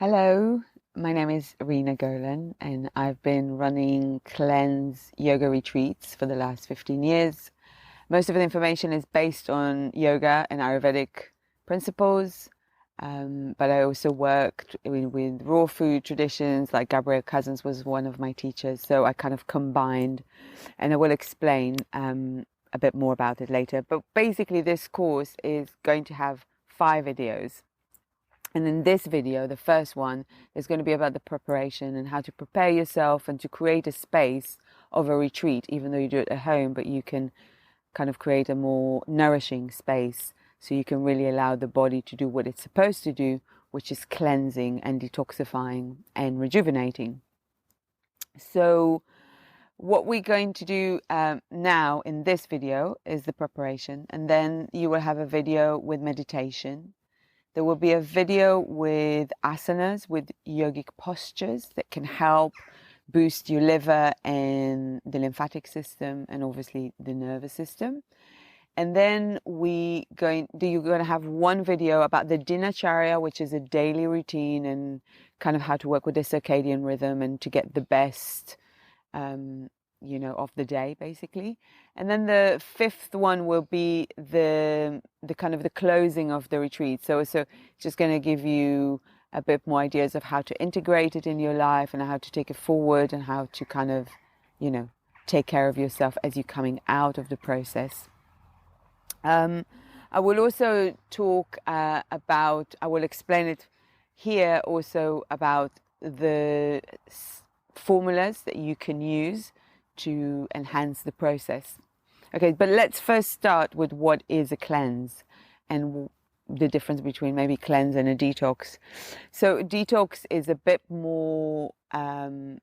Hello, my name is Rena Golan, and I've been running cleanse yoga retreats for the last 15 years. Most of the information is based on yoga and Ayurvedic principles, but I also worked with raw food traditions, like Gabrielle Cousins was one of my teachers. So I kind of combined, and I will explain a bit more about it later. But basically, this course is going to have 5 videos. And in this video, the first one is going to be about the preparation and how to prepare yourself and to create a space of a retreat, even though you do it at home, but you can kind of create a more nourishing space so you can really allow the body to do what it's supposed to do, which is cleansing and detoxifying and rejuvenating. So what we're going to do now in this video is the preparation, and then you will have a video with meditation. There will be a video with asanas, with yogic postures that can help boost your liver and the lymphatic system and obviously the nervous system. And then you're going to have one video about the dinacharya, which is a daily routine and kind of how to work with the circadian rhythm and to get the best of the day, basically. And then the fifth one will be the kind of the closing of the retreat. So just going to give you a bit more ideas of how to integrate it in your life and how to take it forward and how to kind of, take care of yourself as you're coming out of the process. I will also talk I will explain it here also about the formulas that you can use to enhance the process. Okay, but let's first start with what is a cleanse and the difference between maybe cleanse and a detox. So detox is a bit more, can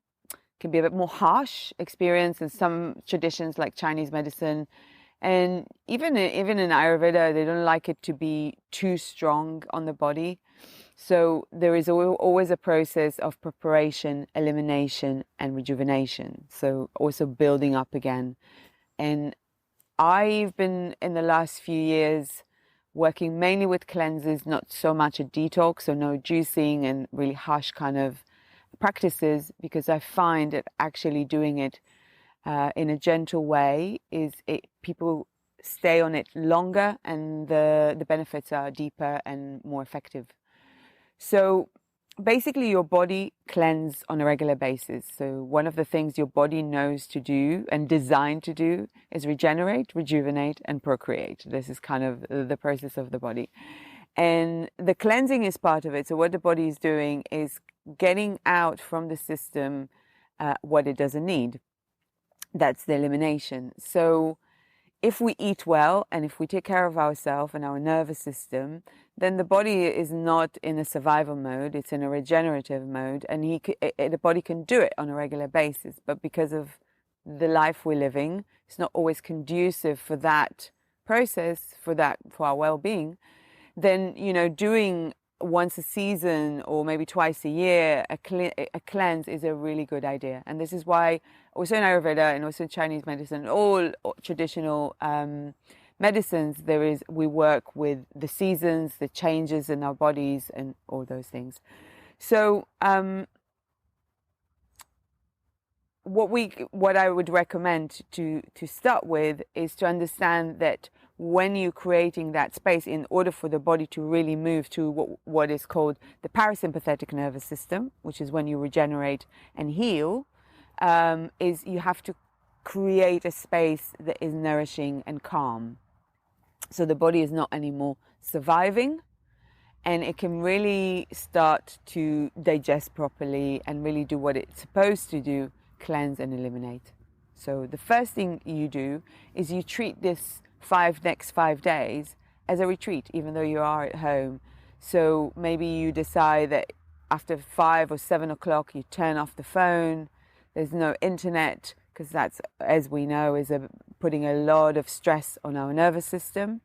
be a bit more harsh experience in some traditions like Chinese medicine. And even in Ayurveda, they don't like it to be too strong on the body. So there is always a process of preparation, elimination, and rejuvenation. So also building up again. And I've been in the last few years working mainly with cleanses, not so much a detox, so no juicing and really harsh kind of practices, because I find that actually doing it in a gentle way people stay on it longer and the benefits are deeper and more effective. So basically your body cleanses on a regular basis. So one of the things your body knows to do and designed to do is regenerate, rejuvenate, and procreate. This is kind of the process of the body. And the cleansing is part of it. So what the body is doing is getting out from the system what it doesn't need. That's the elimination. So if we eat well and if we take care of ourselves and our nervous system, then the body is not in a survival mode, it's in a regenerative mode, and the body can do it on a regular basis. But because of the life we're living, it's not always conducive for that process, for our well-being. Then, doing once a season or maybe twice a year, a cleanse is a really good idea. And this is why also in Ayurveda and also in Chinese medicine, all traditional medicines, we work with the seasons, the changes in our bodies and all those things. So what I would recommend to start with is to understand that when you're creating that space, in order for the body to really move to what is called the parasympathetic nervous system, which is when you regenerate and heal, is you have to create a space that is nourishing and calm. So the body is not anymore surviving, and it can really start to digest properly and really do what it's supposed to do, cleanse and eliminate. So the first thing you do is you treat this next 5 days as a retreat, even though you are at home. So maybe you decide that after 5 or 7 o'clock, you turn off the phone. There's no internet, because that's, as we know, is putting a lot of stress on our nervous system.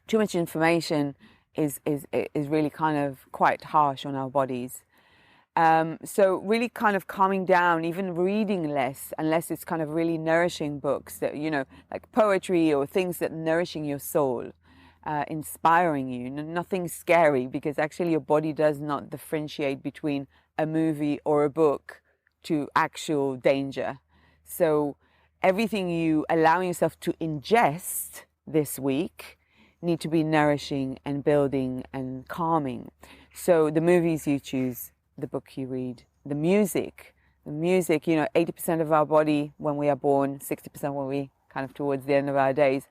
Too much information is really kind of quite harsh on our bodies. So really kind of calming down, even reading less, unless it's kind of really nourishing books that, like poetry or things that nourishing your soul. inspiring you, nothing scary, because actually your body does not differentiate between a movie or a book to actual danger. So everything you allow yourself to ingest this week need to be nourishing and building and calming. So the movies you choose, the book you read, the music, 80% of our body when we are born, 60% when we kind of towards the end of our days,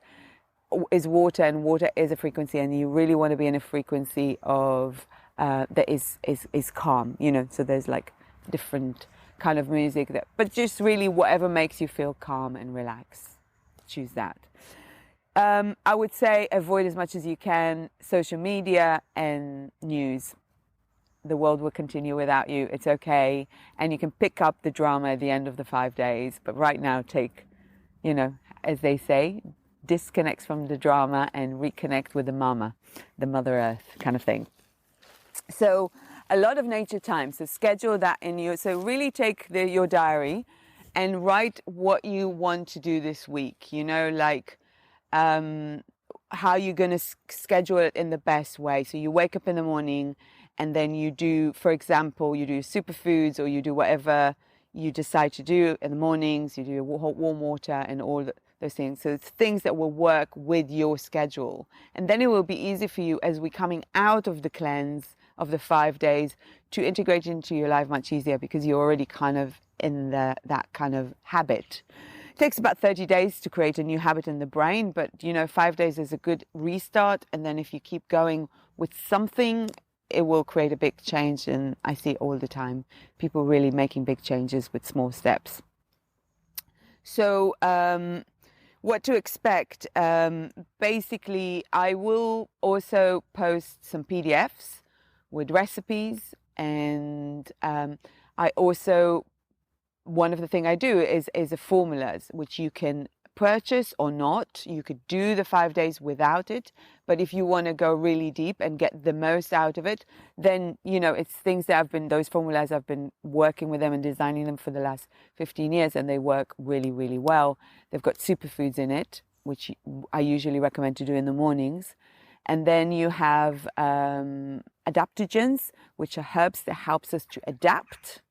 is water, and water is a frequency, and you really want to be in a frequency of that is calm, so there's like different kind of music but just really whatever makes you feel calm and relaxed, choose that. I would say avoid as much as you can social media and news. The world will continue without you. It's okay. And you can pick up the drama at the end of the 5 days. But right now, take, as they say, disconnect from the drama and reconnect with the Mother Earth kind of thing. So a lot of nature time. So schedule that in your, so really take your diary and write what you want to do this week, how you're going to schedule it in the best way. So you wake up in the morning and then you do, for example, you do superfoods, or you do whatever you decide to do in the mornings. You do warm water and all those things. So it's things that will work with your schedule. And then it will be easy for you as we're coming out of the cleanse of the 5 days to integrate into your life much easier, because you're already kind of in that kind of habit. It takes about 30 days to create a new habit in the brain, but 5 days is a good restart. And then if you keep going with something, it will create a big change. And I see all the time people really making big changes with small steps. So what to expect? Basically, I will also post some PDFs with recipes, and I also, one of the things I do is a formulas, which you can purchase or not. You could do the 5 days without it, but if you want to go really deep and get the most out of it, then it's things that those formulas I've been working with them and designing them for the last 15 years, and they work really, really well. They've got superfoods in it, which I usually recommend to do in the mornings. And then you have adaptogens, which are herbs that helps us to adapt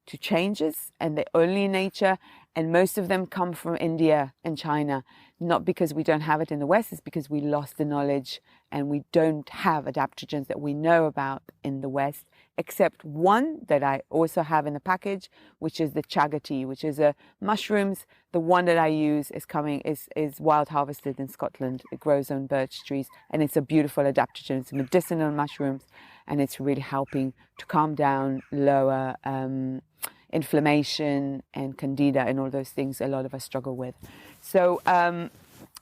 to changes, and they're only in nature. And most of them come from India and China, not because we don't have it in the West, it's because we lost the knowledge and we don't have adaptogens that we know about in the West, except one that I also have in the package, which is the Chaga tea, which is mushrooms. The one that I use is wild harvested in Scotland. It grows on birch trees, and it's a beautiful adaptogen. It's medicinal mushrooms, and it's really helping to calm down, lower inflammation and candida and all those things a lot of us struggle with. So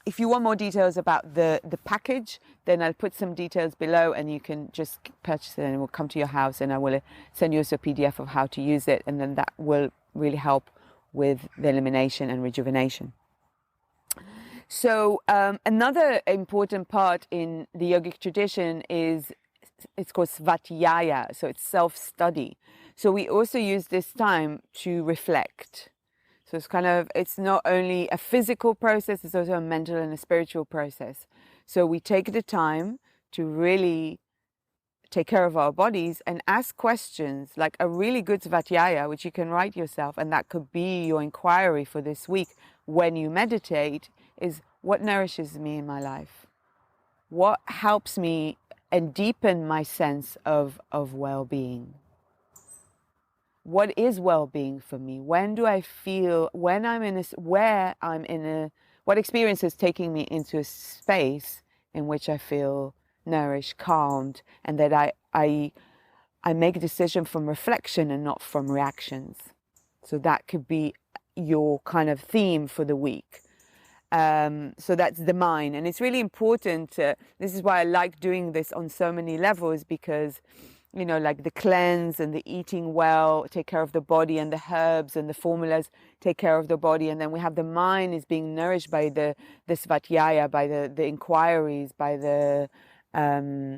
if you want more details about the package, then I'll put some details below, and you can just purchase it and it will come to your house, and I will send you also a PDF of how to use it, and then that will really help with the elimination and rejuvenation. So another important part in the yogic tradition it's called Svadhyaya, so it's self-study. So we also use this time to reflect. So it's not only a physical process, it's also a mental and a spiritual process. So we take the time to really take care of our bodies and ask questions, like a really good Svadhyaya, which you can write yourself, and that could be your inquiry for this week when you meditate, is what nourishes me in my life? What helps me and deepen my sense of well-being? What is well-being for me? When do I feel, what experience is taking me into a space in which I feel nourished, calmed, and that I make a decision from reflection and not from reactions. So that could be your kind of theme for the week. So that's the mind, and it's really important. This is why I like doing this on so many levels, because like the cleanse and the eating well take care of the body, and the herbs and the formulas take care of the body, and then we have the mind is being nourished by the Svadhyaya, by the inquiries, by the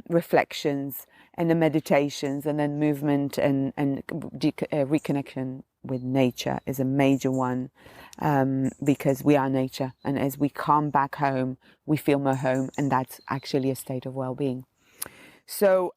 reflections and the meditations, and then movement and reconnection with nature is a major one. because we are nature. And as we come back home, we feel more home, and that's actually a state of well-being. So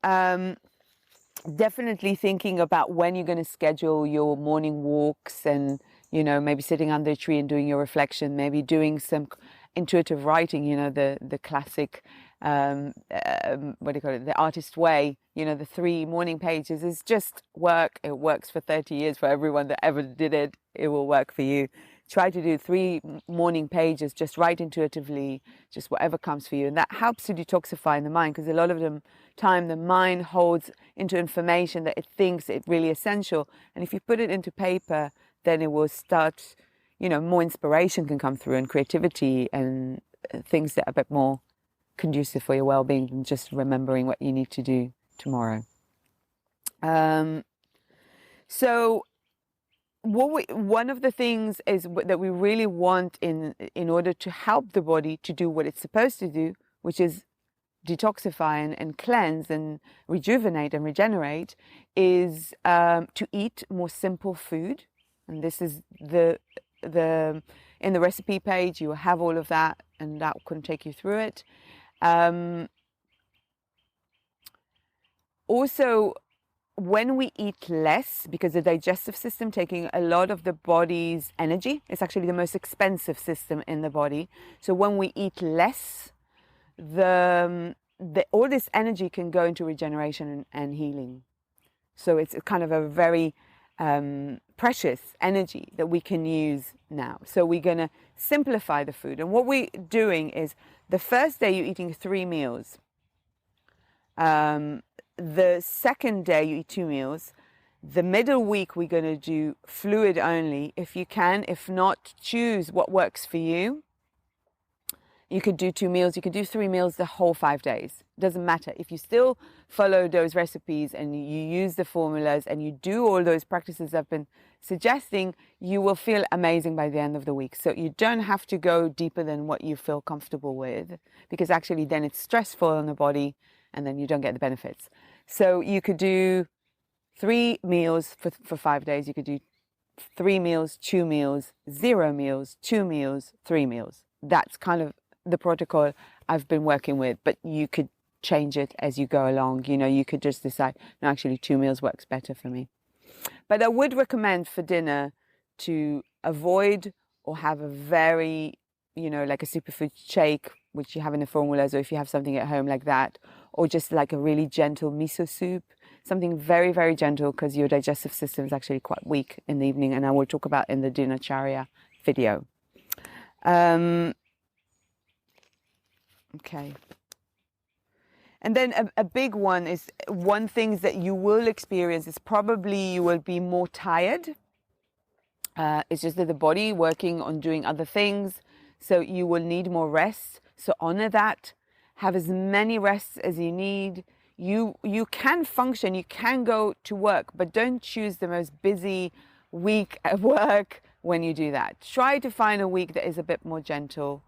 definitely thinking about when you're going to schedule your morning walks, and, you know, maybe sitting under a tree and doing your reflection, maybe doing some intuitive writing, you know, the classic, what do you call it, the artist way, you know, the 3 morning pages is just work. It works for 30 years for everyone that ever did it. It will work for you. Try to do 3 morning pages, just write intuitively, just whatever comes for you. And that helps to detoxify the mind, because a lot of the time the mind holds into information that it thinks it's really essential. And if you put it into paper, then it will start, you know, more inspiration can come through, and creativity, and things that are a bit more conducive for your well-being than just remembering what you need to do tomorrow. So one of the things is that we really want in order to help the body to do what it's supposed to do, which is detoxify and cleanse and rejuvenate and regenerate, is to eat more simple food. And this is the in the recipe page, you have all of that, and that can take you through it. Also, when we eat less, because the digestive system taking a lot of the body's energy, it's actually the most expensive system in the body. So when we eat less, all this energy can go into regeneration and healing. So it's kind of a very precious energy that we can use now. So we're going to simplify the food. And what we're doing is, the first day you're eating 3 meals. The second day you eat 2 meals. The middle week we're going to do fluid only if you can. If not, choose what works for you. You could do 2 meals, you could do 3 meals the whole 5 days. Doesn't matter. If you still follow those recipes and you use the formulas and you do all those practices I've been suggesting, you will feel amazing by the end of the week. So you don't have to go deeper than what you feel comfortable with, because actually then it's stressful on the body and then you don't get the benefits. So you could do 3 meals for 5 days. You could do 3 meals, 2 meals, 0 meals, 2 meals, 3 meals. That's kind of the protocol I've been working with, but you could change it as you go along. You know, you could just decide, no, actually 2 meals works better for me. But I would recommend for dinner to avoid or have a very, you know, like a superfood shake, which you have in the formulas, or if you have something at home like that, or just like a really gentle miso soup, something very, very gentle, because your digestive system is actually quite weak in the evening, and I will talk about in the Dinacharya video. Okay. And then a big one is, one thing that you will experience is probably you will be more tired. It's just that the body working on doing other things, so you will need more rest. So honor that. Have as many rests as you need. You can function, you can go to work, but don't choose the most busy week at work when you do that. Try to find a week that is a bit more gentle.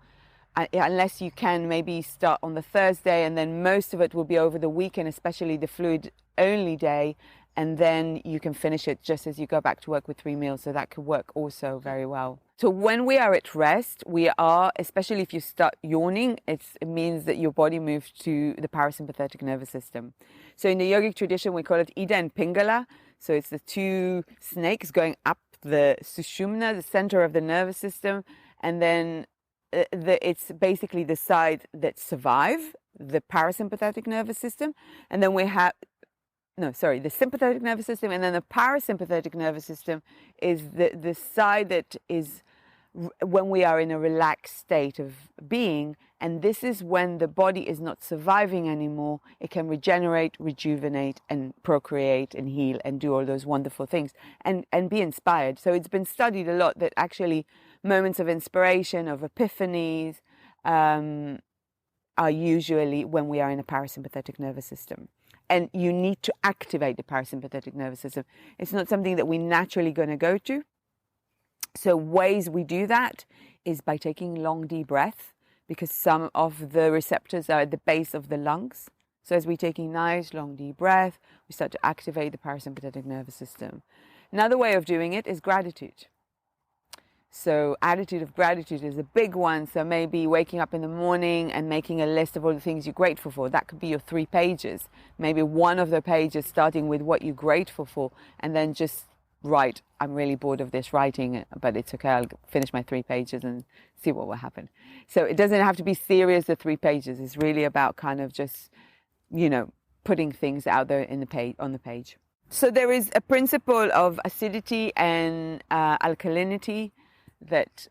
Unless you can maybe start on the Thursday, and then most of it will be over the weekend, especially the fluid only day, and then you can finish it just as you go back to work with 3 meals. So that could work also very well. So when we are at rest, we are, especially if you start yawning, it means that your body moves to the parasympathetic nervous system. So in the yogic tradition, we call it Ida and Pingala. So it's the 2 snakes going up the Sushumna, the center of the nervous system, and then it's basically the side that survive the parasympathetic nervous system, and then we have the sympathetic nervous system, and then the parasympathetic nervous system is the side that is when we are in a relaxed state of being, and this is when the body is not surviving anymore. It can regenerate, rejuvenate, and procreate and heal and do all those wonderful things and be inspired. So it's been studied a lot that actually moments of inspiration, of epiphanies, are usually when we are in a parasympathetic nervous system. And you need to activate the parasympathetic nervous system. It's not something that we're naturally going to go to. So ways we do that is by taking long, deep breath, because some of the receptors are at the base of the lungs. So as we're taking nice, long, deep breath, we start to activate the parasympathetic nervous system. Another way of doing it is gratitude. So attitude of gratitude is a big one. So maybe waking up in the morning and making a list of all the things you're grateful for. That could be your 3 pages. Maybe one of the pages starting with what you're grateful for, and then just write, I'm really bored of this writing, but it's okay, I'll finish my 3 pages and see what will happen. So it doesn't have to be serious, the 3 pages. It's really about kind of just, putting things out there in the page, on the page. So there is a principle of acidity and alkalinity that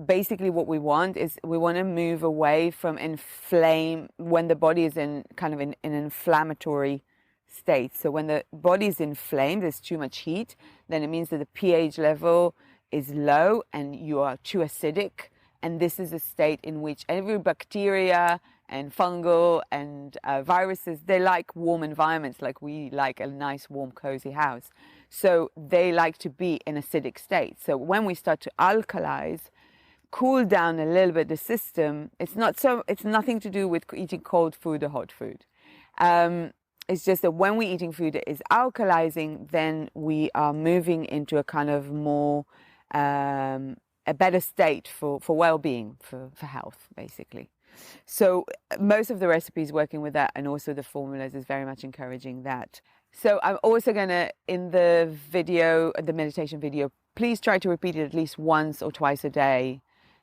basically what we want is we want to move away from when the body is in kind of an inflammatory state. So when the body is inflamed, there's too much heat, then it means that the pH level is low and you are too acidic. And this is a state in which every bacteria and fungal and viruses, they like warm environments, like we like a nice, warm, cozy house. So they like to be in acidic state. So when we start to alkalize, cool down a little bit the system, it's nothing to do with eating cold food or hot food. It's just that when we're eating food that is alkalizing, then we are moving into a kind of more, a better state for well-being, for health, basically. So most of the recipes working with that, and also the formulas, is very much encouraging that. So I'm also going to, in the video, the meditation video, please try to repeat it at least once or twice a day,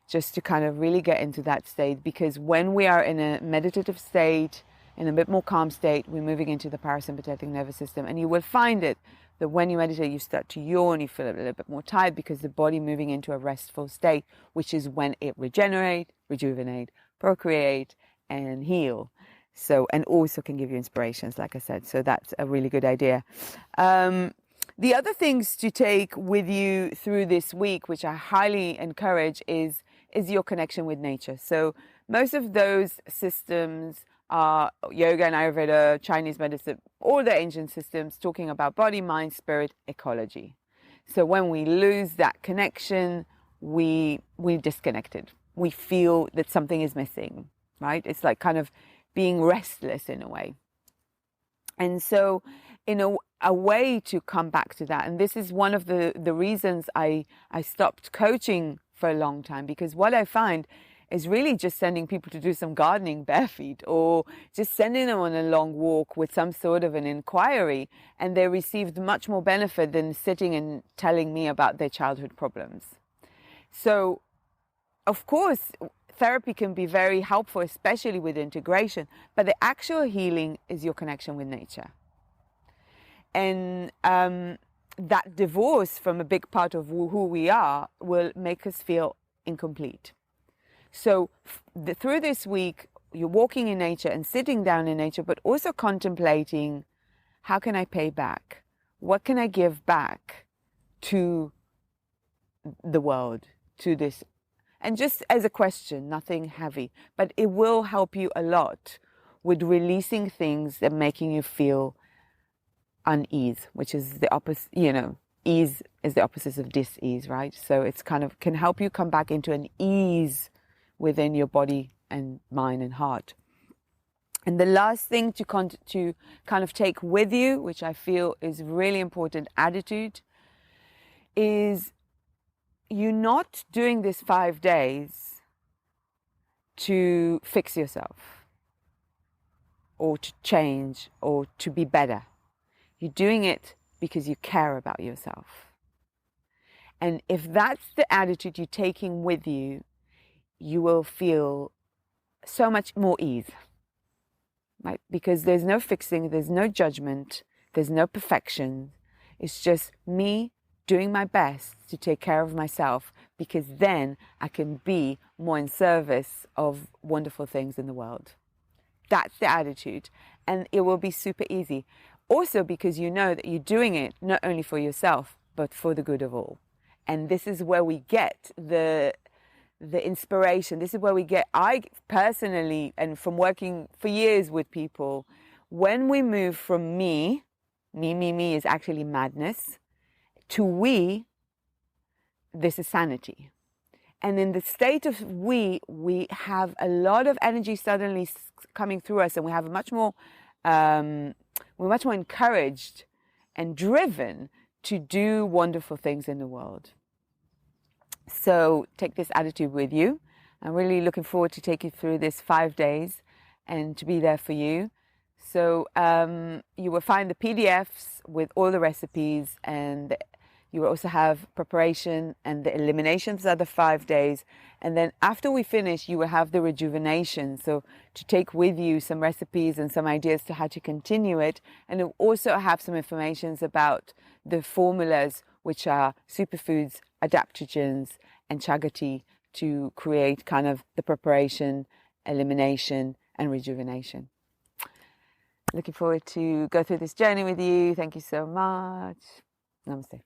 just to kind of really get into that state. Because when we are in a meditative state, in a bit more calm state, we're moving into the parasympathetic nervous system. And you will find it that when you meditate, you start to yawn, you feel a little bit more tired, because the body moving into a restful state, which is when it rejuvenate, procreate, and heal. So, and also can give you inspirations, like I said. So that's a really good idea. The other things to take with you through this week, which I highly encourage, is your connection with nature. So most of those systems are yoga and Ayurveda, Chinese medicine, all the ancient systems talking about body, mind, spirit, ecology. So when we lose that connection, we're disconnected. We feel that something is missing, right? It's like kind of being restless in a way. And so in a way to come back to that, and this is one of the reasons I stopped coaching for a long time, because what I find is really just sending people to do some gardening bare feet, or just sending them on a long walk with some sort of an inquiry, and they received much more benefit than sitting and telling me about their childhood problems. So, of course, therapy can be very helpful, especially with integration, but the actual healing is your connection with nature. And that divorce from a big part of who we are will make us feel incomplete. So through this week, you're walking in nature and sitting down in nature, but also contemplating, how can I pay back? What can I give back to the world, to this? And just as a question, nothing heavy, but it will help you a lot with releasing things that making you feel unease, which is the opposite, ease is the opposite of dis-ease, right? So it's kind of can help you come back into an ease within your body and mind and heart. And the last thing to kind of take with you, which I feel is really important attitude, is you're not doing this 5 days to fix yourself or to change or to be better. You're doing it because you care about yourself. And if that's the attitude you're taking with you, you will feel so much more ease, right? Because there's no fixing, there's no judgment, there's no perfection. It's just me doing my best to take care of myself, because then I can be more in service of wonderful things in the world. That's the attitude. And it will be super easy. Also because you know that you're doing it not only for yourself, but for the good of all. And this is where we get the inspiration. This is where we get, I personally, and from working for years with people, when we move from me is actually madness, to we, this is sanity. And in the state of we have a lot of energy suddenly coming through us, and we have much more, we're much more encouraged and driven to do wonderful things in the world. So take this attitude with you. I'm really looking forward to take you through this 5 days and to be there for you. So you will find the PDFs with all the recipes, and you will also have preparation and the eliminations are the 5 days. And then after we finish, you will have the rejuvenation. So to take with you some recipes and some ideas to how to continue it. And it will also have some information about the formulas, which are Superfoods, Adaptogens, and Chaga tea, to create kind of the preparation, elimination, and rejuvenation. Looking forward to go through this journey with you. Thank you so much. Namaste.